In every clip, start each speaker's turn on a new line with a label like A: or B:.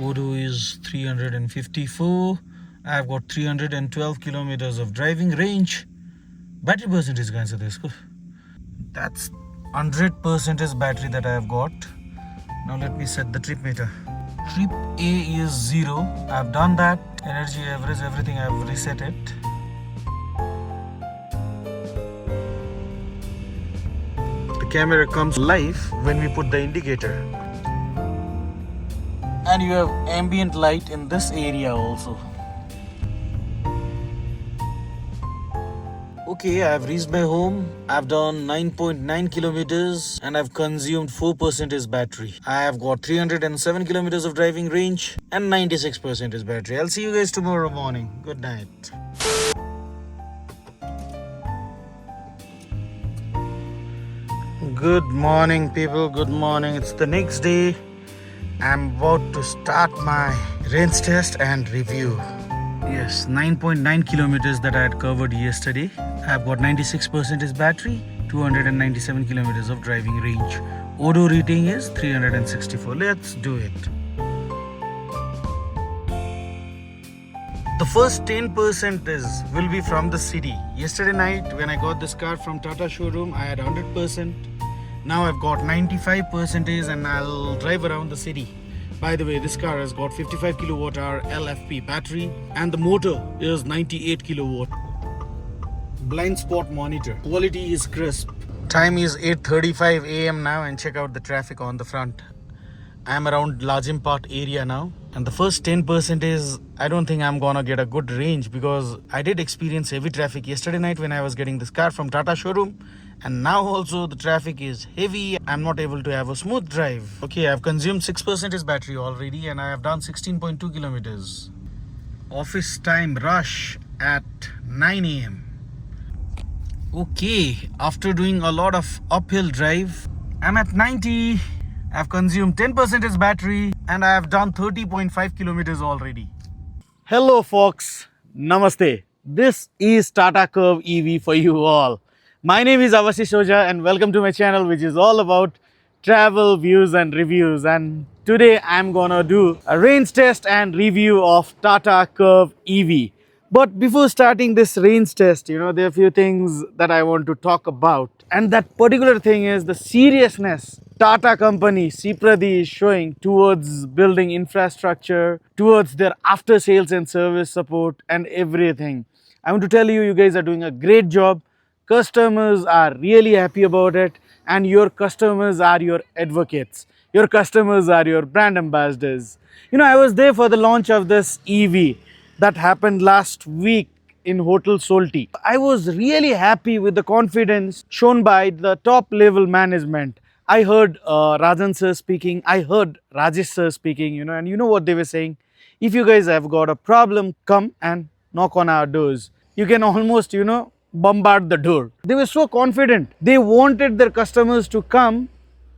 A: Odo is 354. I've got 312 kilometers of driving range. Battery percentage kahan se desko. That's 100% battery that I have got. Now let me set the trip meter. Trip A is 0. I've done that. Energy average, everything I've reset it. The camera comes live when we put the indicator. And you have ambient light in this area also. Okay, I've reached my home. I've done 9.9 kilometers and I've consumed 4% battery. I have got 307 kilometers of driving range and 96% battery. I'll see you guys tomorrow morning. Good night. Good morning, people. Good morning. It's the next day. I'm about to start my range test and review. Yes, 9.9 kilometers that I had covered yesterday. I've got 96% battery, 297 kilometers of driving range. Odo rating is 364. Let's do it. The first 10% will be from the city. Yesterday night when I got this car from Tata showroom, I had 100%. Now I've got 95% and I'll drive around the city. By the way, this car has got 55 kilowatt hour LFP battery and the motor is 98 kilowatt. Blind spot monitor. Quality is crisp. Time is 8:35 a.m. now and check out the traffic on the front. I'm around Lajimpart area now. And the first 10% is, I don't think I'm gonna get a good range because I did experience heavy traffic yesterday night when I was getting this car from Tata showroom. And now also the traffic is heavy. I'm not able to have a smooth drive. Okay, I've consumed 6% battery already and I have done 16.2 kilometers. Office time rush at 9 a.m. Okay, after doing a lot of uphill drive, I'm at 90. I've consumed 10% battery and I have done 30.5 kilometers already. Hello folks, Namaste. This is Tata Curv EV for you all. My name is Awashisojha and welcome to my channel, which is all about travel, views and reviews. And today I'm gonna do a range test and review of Tata Curv EV. But before starting this range test, there are a few things that I want to talk about. And that particular thing is the seriousness Tata company, Sipradi, is showing towards building infrastructure, towards their after sales and service support and everything. I want to tell you, you guys are doing a great job. Customers are really happy about it and your customers are your advocates. Your customers are your brand ambassadors. I was there for the launch of this EV that happened last week in Hotel Solti. I was really happy with the confidence shown by the top level management. I heard Rajan sir speaking, I heard Rajesh sir speaking, and you know what they were saying? If you guys have got a problem, come and knock on our doors. You can almost, bombard the door. They were so confident. They wanted their customers to come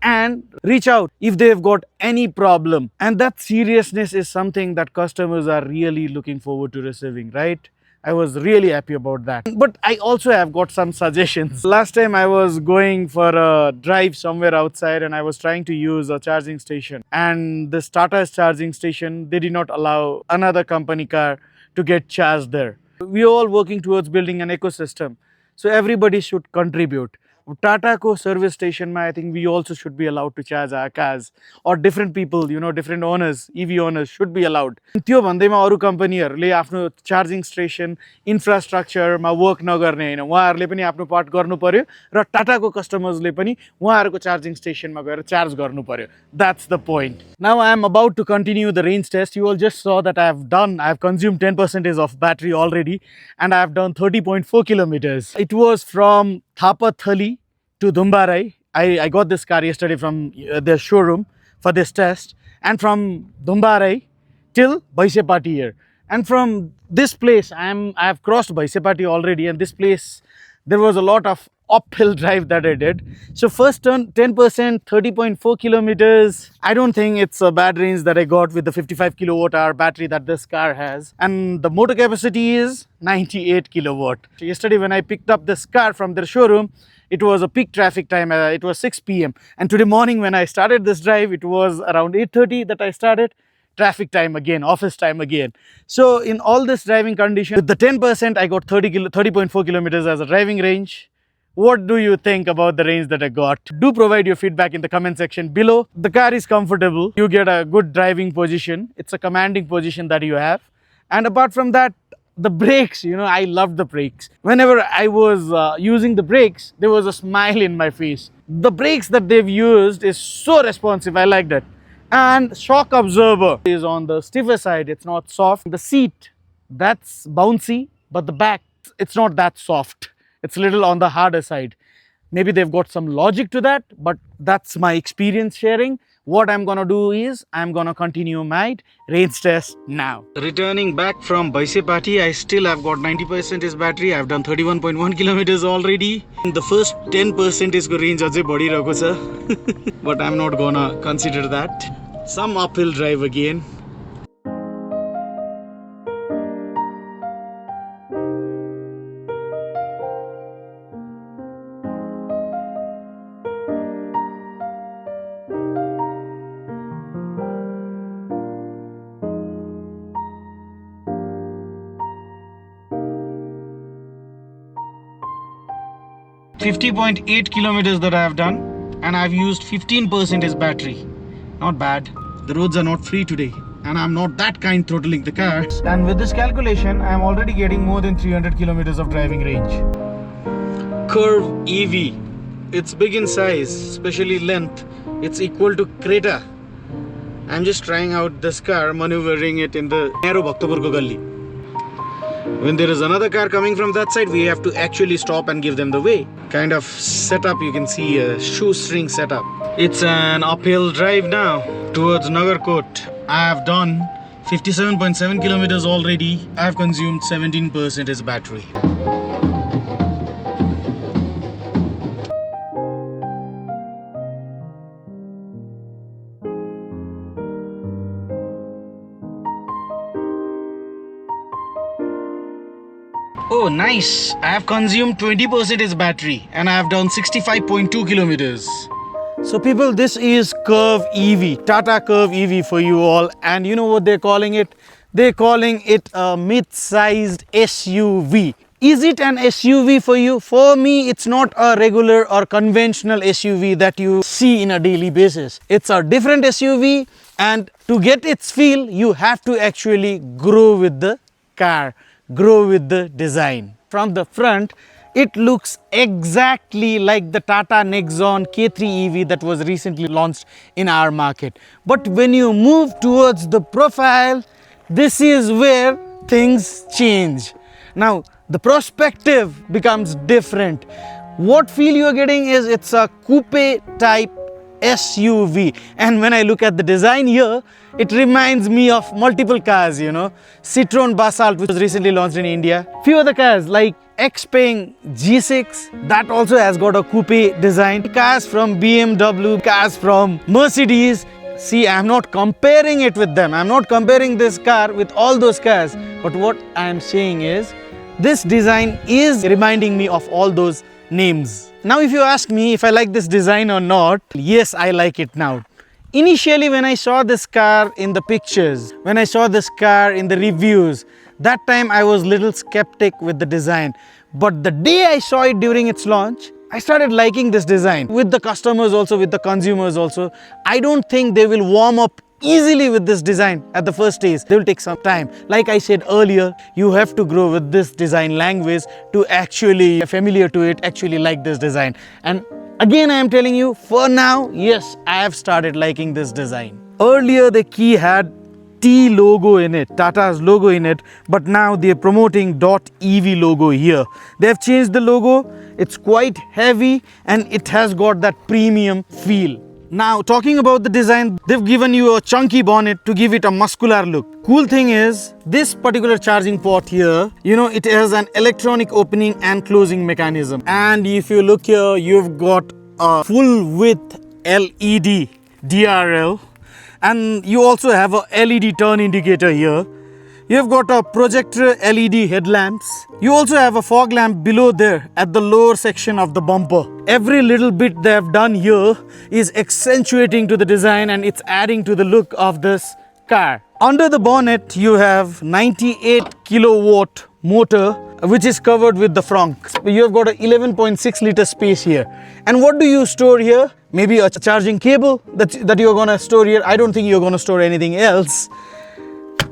A: and reach out if they've got any problem. And that seriousness is something that customers are really looking forward to receiving, right? I was really happy about that. But I also have got some suggestions. Last time I was going for a drive somewhere outside and I was trying to use a charging station. And this Tata's charging station, they did not allow another company car to get charged there. We are all working towards building an ecosystem. So everybody should contribute. Tata ko service station ma, I think we also should be allowed to charge our cars, or different people, different owners, EV owners should be allowed. त्यो भन्दैमा अरु कम्पनीहरुले आफ्नो charging station इन्फ्रास्ट्रक्चरमा work नगर्ने हैन, उहाँहरुले पनि आफ्नो part गर्नु पर्यो र टाटाको कस्टमर्सले पनि उहाँहरुको चार्जिङ स्टेशनमा गएर चार्ज गर्नु पर्यो. That's the point. Now I am about to continue the range test. You all just saw that I have consumed 10% of battery already and I have done 30.4 kilometers. It was from Thapathali to Dumbarai. I got this car yesterday from their showroom for this test, and from Dumbarai till Baisepati here. And from this place, I have crossed Baisepati already, and this place there was a lot of uphill drive that I did. So first turn 10%, 30.4 kilometers. I don't think it's a bad range that I got with the 55 kilowatt hour battery that this car has. And the motor capacity is 98 kilowatt. Yesterday when I picked up this car from their showroom, it was a peak traffic time, it was 6 p.m. And today morning when I started this drive, it was around 8:30 that I started. traffic time again, office time again. So in all this driving condition, with the 10%, I got 30.4 kilometers as a driving range. What do you think about the range that I got? Do provide your feedback in the comment section below. The car is comfortable. You get a good driving position. It's a commanding position that you have. And apart from that, the brakes, I loved the brakes. Whenever I was using the brakes, there was a smile in my face. The brakes that they've used is so responsive. I like that. And shock absorber is on the stiffer side. It's not soft. The seat, that's bouncy, but the back, it's not that soft. It's a little on the harder side. Maybe they've got some logic to that, but that's my experience sharing. What I'm gonna do is I'm gonna continue my range test now. Returning back from Baisepati, I still have got 90% is battery. I've done 31.1 kilometers already. The first 10% is range ajai badhirako cha, but I'm not gonna consider that. Some uphill drive again. .8 kilometers that I have done, and I've used 15% is battery. Not bad. The roads are not free today, and I'm not that kind throttling the car. And with this calculation, I'm already getting more than 300 kilometers of driving range. Curv EV. It's big in size, especially length. It's equal to Creta. I'm just trying out this car, maneuvering it in the narrow Bhaktapurko Gully. When there is another car coming from that side, we have to actually stop and give them the way. Kind of setup, you can see a shoestring setup. It's an uphill drive now towards Nagarkot. I have done 57.7 kilometers already. I have consumed 17% is battery. Oh, nice. I have consumed 20% is battery and I have done 65.2 kilometers. So people, this is Curv EV, Tata Curv EV for you all. And you know what they're calling it? They're calling it a mid-sized SUV. Is it an SUV for you? For me, it's not a regular or conventional SUV that you see in a daily basis. It's a different SUV, and to get its feel, you have to actually grow with the car. Grow with the design. From the front, it looks exactly like the Tata Nexon K3 EV that was recently launched in our market. But when you move towards the profile, this is where things change. Now, the perspective becomes different. What feel you are getting is it's a coupe type SUV, and when I look at the design here, it reminds me of multiple cars, Citroen Basalt, which was recently launched in India. Few other cars like Xpeng G6, that also has got a coupe design. Cars from BMW, cars from Mercedes. See, I'm not comparing it with them. I'm not comparing this car with all those cars. But what I'm saying is, this design is reminding me of all those names. Now, if you ask me if I like this design or not, yes, I like it now. Initially, when I saw this car in the pictures, when I saw this car in the reviews, that time I was little skeptic with the design. But the day I saw it during its launch, I started liking this design. With the customers also, with the consumers also, I don't think they will warm up easily with this design at the first stage. They will take some time. Like I said earlier, you have to grow with this design language to actually familiar to it, actually like this design. And again, I am telling you, for now, yes, I have started liking this design. Earlier, the key had T logo in it, Tata's logo in it, but now they are promoting .EV logo here. They have changed the logo. It's quite heavy and it has got that premium feel. Now, talking about the design, they've given you a chunky bonnet to give it a muscular look. Cool thing is, this particular charging port here, it has an electronic opening and closing mechanism. And if you look here, you've got a full width LED DRL, and you also have a LED turn indicator here. You've got a projector LED headlamps. You also have a fog lamp below there at the lower section of the bumper. Every little bit they've done here is accentuating to the design, and it's adding to the look of this car. Under the bonnet, you have 98 kilowatt motor, which is covered with the frunk. You have got a 11.6 liter space here. And what do you store here? Maybe a charging cable that you're gonna store here. I don't think you're gonna store anything else.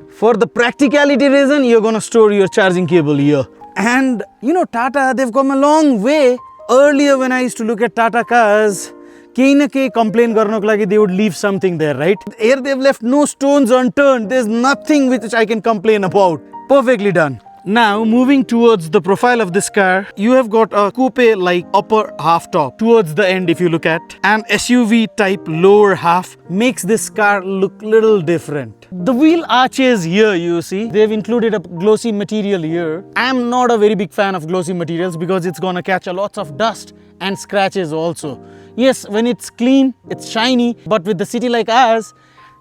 A: For the practicality reason, you're gonna store your charging cable here. And you know, Tata, they've come a long way. Earlier when I used to look at Tata cars, kehi na kehi complain garnako lagi they would leave something there, right? Here they've left no stones unturned. There's nothing which I can complain about. Perfectly done. Now moving towards the profile of this car, you have got a coupe like upper half top towards the end if you look at, and SUV type lower half makes this car look little different. The wheel arches here, you see, they've included a glossy material here. I'm not a very big fan of glossy materials because it's gonna catch a lots of dust and scratches also. Yes, when it's clean, it's shiny, but with the city like ours,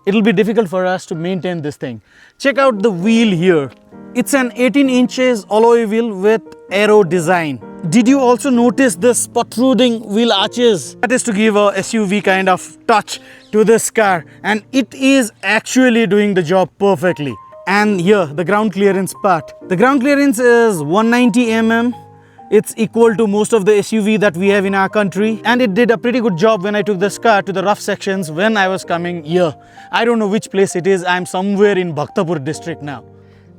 A: it'll be difficult for us to maintain this thing. Check out the wheel here. It's an 18 inches alloy wheel with aero design. Did you also notice this protruding wheel arches? That is to give a SUV kind of touch to this car, and it is actually doing the job perfectly. And here, the ground clearance part. The ground clearance is 190 mm. It's equal to most of the SUV that we have in our country, and it did a pretty good job when I took this car to the rough sections when I was coming here. I don't know which place it is. I'm somewhere in Bhaktapur district now.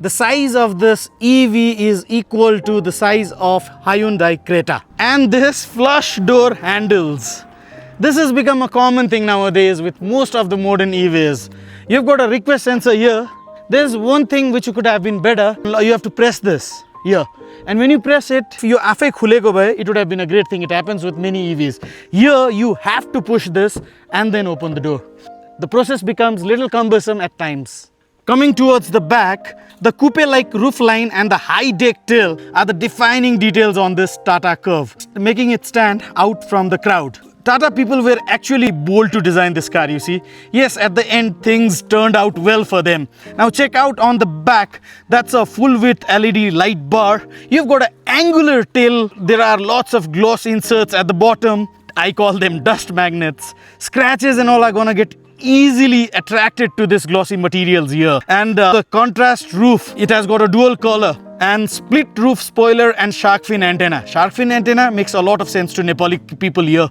A: The size of this EV is equal to the size of Hyundai Creta. And this flush door handles. This has become a common thing nowadays with most of the modern EVs. You've got a request sensor here. There's one thing which could have been better. You have to press this here. And when you press it, your afai khuleko bhai, it would have been a great thing. It happens with many EVs. Here, you have to push this and then open the door. The process becomes little cumbersome at times. Coming towards the back, the coupe-like roofline and the high deck tail are the defining details on this Tata Curv, making it stand out from the crowd. Tata people were actually bold to design this car, you see. Yes, at the end, things turned out well for them. Now check out on the back, that's a full-width LED light bar. You've got an angular tail. There are lots of gloss inserts at the bottom. I call them dust magnets. Scratches and all are gonna get easily attracted to this glossy materials here. And the contrast roof, it has got a dual color and split roof spoiler and shark fin antenna. Shark fin antenna makes a lot of sense to Nepali people here.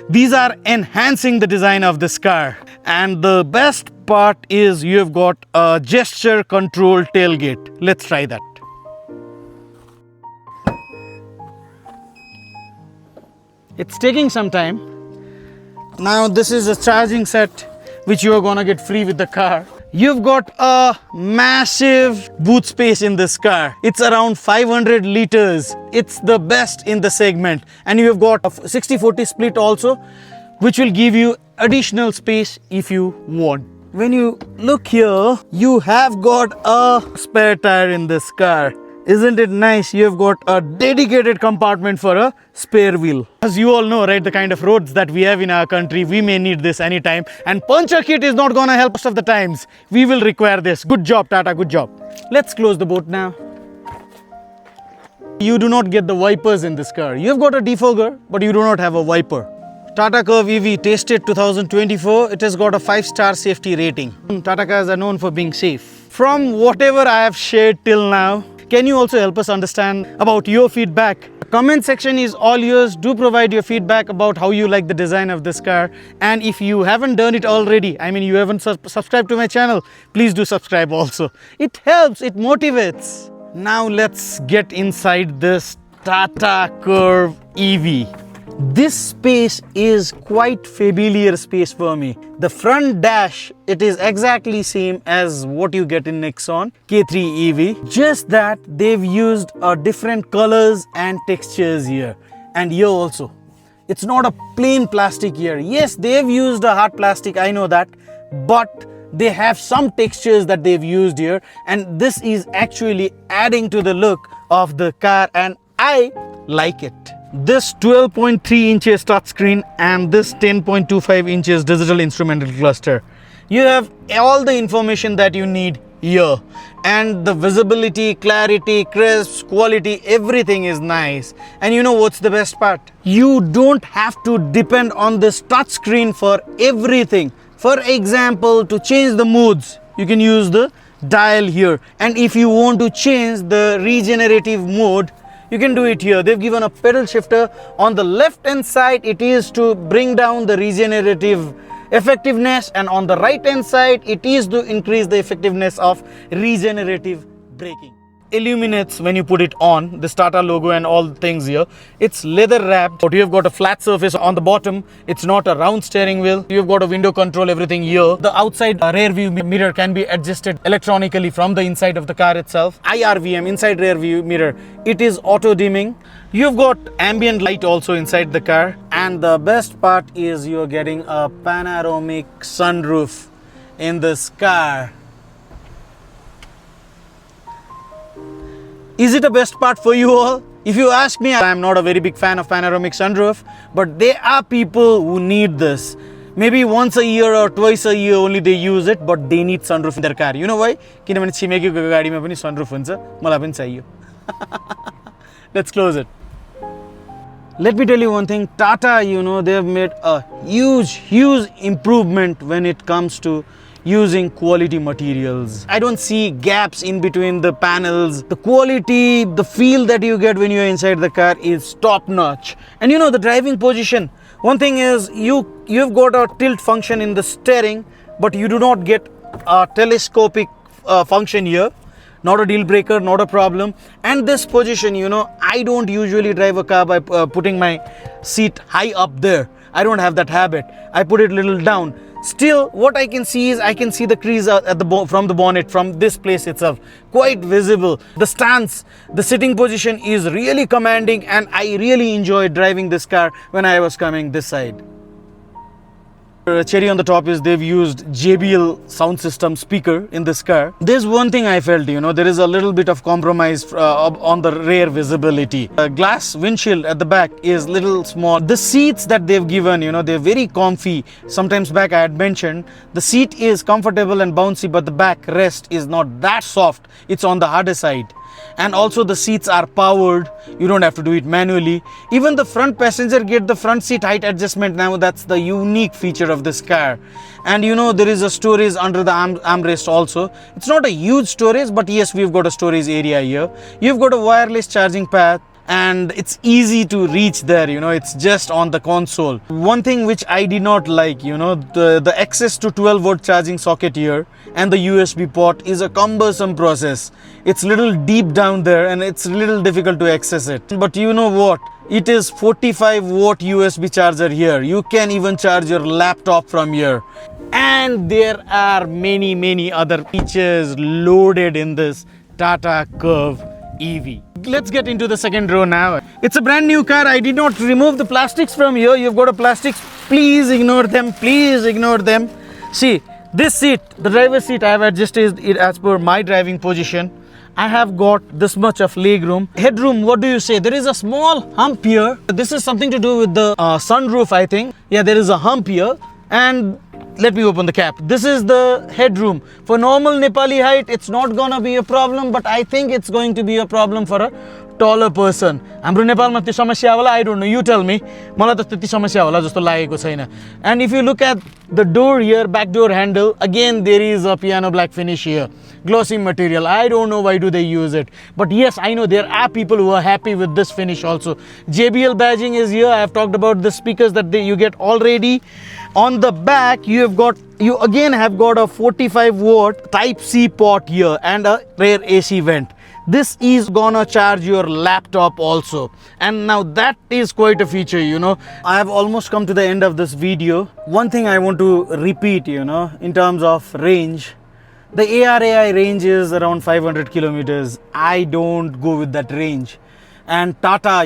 A: These are enhancing the design of this car. And the best part is you have got a gesture control tailgate. Let's try that. It's taking some time. Now this is a charging set which you are gonna get free with the car. You've got a massive boot space in this car. It's around 500 liters. It's the best in the segment. And you've got a 60-40 split also, which will give you additional space if you want. When you look here, you have got a spare tire in this car. Isn't it nice? You have got a dedicated compartment for a spare wheel. As you all know, right, the kind of roads that we have in our country, we may need this anytime. And puncture kit is not gonna help most of the times. We will require this. Good job, Tata, good job. Let's close the boot now. You do not get the wipers in this car. You've got a defogger, but you do not have a wiper. Tata Curv EV tested 2024. It has got a 5-star safety rating. Tata cars are known for being safe. From whatever I have shared till now, can you also help us understand about your feedback? The comment section is all yours. Do provide your feedback about how you like the design of this car. And if you haven't done it already, I mean you haven't subscribed to my channel, please do subscribe also. It helps, it motivates. Now let's get inside this Tata Curv EV. This space is quite familiar space for me. The front dash, it is exactly same as what you get in Nexon K3 EV. Just that they've used different colors and textures here. And here also. It's not a plain plastic here. Yes, they've used a hard plastic, I know that. But they have some textures that they've used here. And this is actually adding to the look of the car. And I like it. This 12.3 inches touchscreen and this 10.25 inches digital instrumental cluster. You have all the information that you need here. And the visibility, clarity, crisp, quality, everything is nice. And you know what's the best part? You don't have to depend on this touchscreen for everything. For example, to change the moods, you can use the dial here, and if you want to change the regenerative mode, you can do it here. They've given a pedal shifter on the left hand side. It is to bring down the regenerative effectiveness, and on the right hand side it is to increase the effectiveness of regenerative braking. Illuminates when you put it on, this Tata logo and all things here. It's leather wrapped, but you've got a flat surface on the bottom. It's not a round steering wheel. You've got a window control, everything here. The outside rear view mirror can be adjusted electronically from the inside of the car itself. IRVM, inside rear view mirror, it is auto dimming. You've got ambient light also inside the car, and the best part is you're getting a panoramic sunroof in this car. Is it a best part for you all? If you ask me, I'm not a very big fan of panoramic sunroof, but there are people who need this. Maybe once a year or twice a year only they use it, but they need sunroof in their car. You know why? किनभने छिमेकीको गाडीमा पनि sunroof हुन्छ, मलाई पनि चाहियो. Let's close it. Let me tell you one thing, Tata, they've made a huge improvement when it comes to using quality materials. I don't see gaps in between the panels. The quality, the feel that you get when you're inside the car is top notch. And the driving position. One thing is you've got a tilt function in the steering, but you do not get a telescopic function here. Not a deal breaker, not a problem. And this position, I don't usually drive a car by putting my seat high up there. I don't have that habit. I put it a little down. Still, what I can see is I can see the crease from the bonnet, from this place itself, quite visible. The stance, the sitting position is really commanding, and I really enjoyed driving this car when I was coming this side. Cherry on the top is they've used JBL sound system speaker in this car. There's one thing I felt, there is a little bit of compromise on the rear visibility. Glass windshield at the back is little small. The seats that they've given, they're very comfy. Sometimes back I had mentioned, the seat is comfortable and bouncy, but the back rest is not that soft. It's on the harder side. And also the seats are powered. You don't have to do it manually. Even the front passenger get the front seat height adjustment now. That's the unique feature of this car. And there is a storage under the armrest also. It's not a huge storage, but yes, we've got a storage area here. You've got a wireless charging path, and it's easy to reach there. It's just on the console. One thing which I did not like, the access to 12-volt charging socket here and the USB port is a cumbersome process. It's little deep down there, and it's a little difficult to access it. But you know what? It is 45-watt USB charger here. You can even charge your laptop from here. And there are many other features loaded in this Tata Curv EV. Let's get into the second row now. It's a brand new car. I did not remove the plastics from here. You've got a plastics. Please ignore them. Please ignore them. See, this seat, the driver's seat, I have adjusted it as per my driving position. I have got this much of leg room. Headroom, what do you say? There is a small hump here. This is something to do with the sunroof, I think. Yeah, there is a hump here. And let me open the cap. This is the headroom. For normal Nepali height, it's not gonna be a problem, but I think it's going to be a problem for a taller person. हाम्रो नेपालमा त्यो समस्या होला, I don't know, you tell me. मलाई त त्यति समस्या होला जस्तो लागेको छैन. And if you look at the door here, back door handle, again there is a piano black finish here. Glossy material. I don't know why do they use it. But yes, I know there are people who are happy with this finish also. JBL badging is here. I have talked about the speakers that you get already. On the back, you again have got a 45-watt Type-C port here and a rear AC vent. This is gonna charge your laptop also, and now that is quite a feature. I have almost come to the end of this video. One thing I want to repeat, in terms of range, the ARAI range is around 500 kilometers. I don't go with that range. And Tata,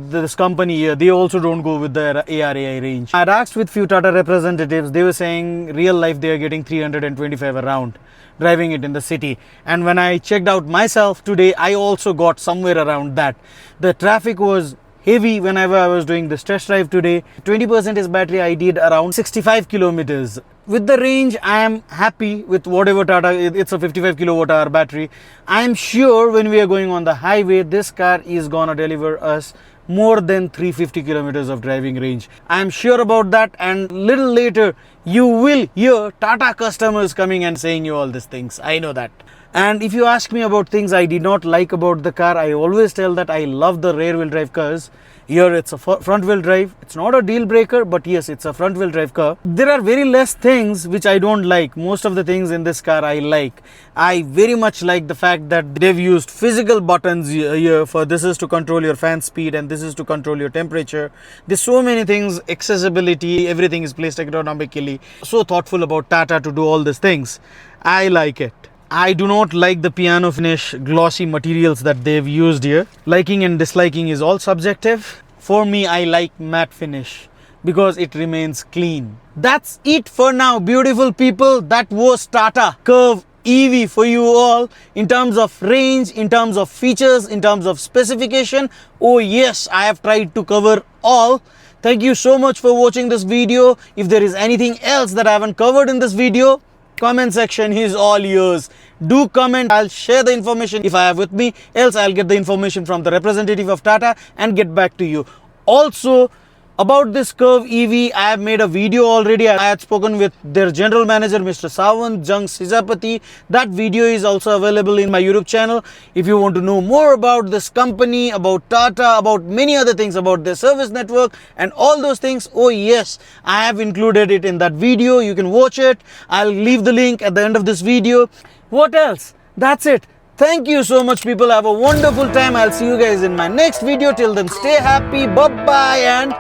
A: this company here, they also don't go with the ARAI range. I had asked with few Tata representatives. They were saying real life they are getting 325 around, driving it in the city. And when I checked out myself today, I also got somewhere around that. The traffic was heavy whenever I was doing this test drive today. 20% is battery, I did around 65 kilometers. With the range, I am happy with whatever Tata, it's a 55 kilowatt hour battery. I am sure when we are going on the highway, this car is gonna deliver us more than 350 kilometers of driving range. I am sure about that, and little later you will hear Tata customers coming and saying you all these things. I know that. And if you ask me about things I did not like about the car, I always tell that I love the rear wheel drive cars. Here it's a front wheel drive. It's not a deal breaker, but yes, it's a front wheel drive car. There are very less things which I don't like. Most of the things in this car I like. I very much like the fact that they've used physical buttons here. For this is to control your fan speed, and this is to control your temperature. There's so many things, accessibility, everything is placed ergonomically. So thoughtful about Tata to do all these things. I like it. I do not like the piano finish glossy materials that they've used here. Liking and disliking is all subjective. For me, I like matte finish because it remains clean. That's it for now, beautiful people. That was Tata Curv EV for you all in terms of range, in terms of features, in terms of specification. Oh yes, I have tried to cover all. Thank you so much for watching this video. If there is anything else that I haven't covered in this video, comment section is all yours. Do comment. I'll share the information if I have with me, else I'll get the information from the representative of Tata and get back to you. Also, about this Curv EV, I have made a video already. I had spoken with their general manager, Mr. Sawant Jung Sijapati. That video is also available in my YouTube channel. If you want to know more about this company, about Tata, about many other things, about their service network and all those things, oh yes, I have included it in that video. You can watch it. I'll leave the link at the end of this video. What else? That's it. Thank you so much, people. Have a wonderful time. I'll see you guys in my next video. Till then, stay happy. Bye-bye and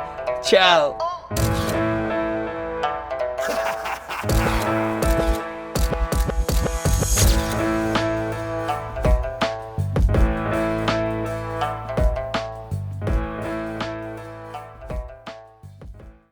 A: ciao.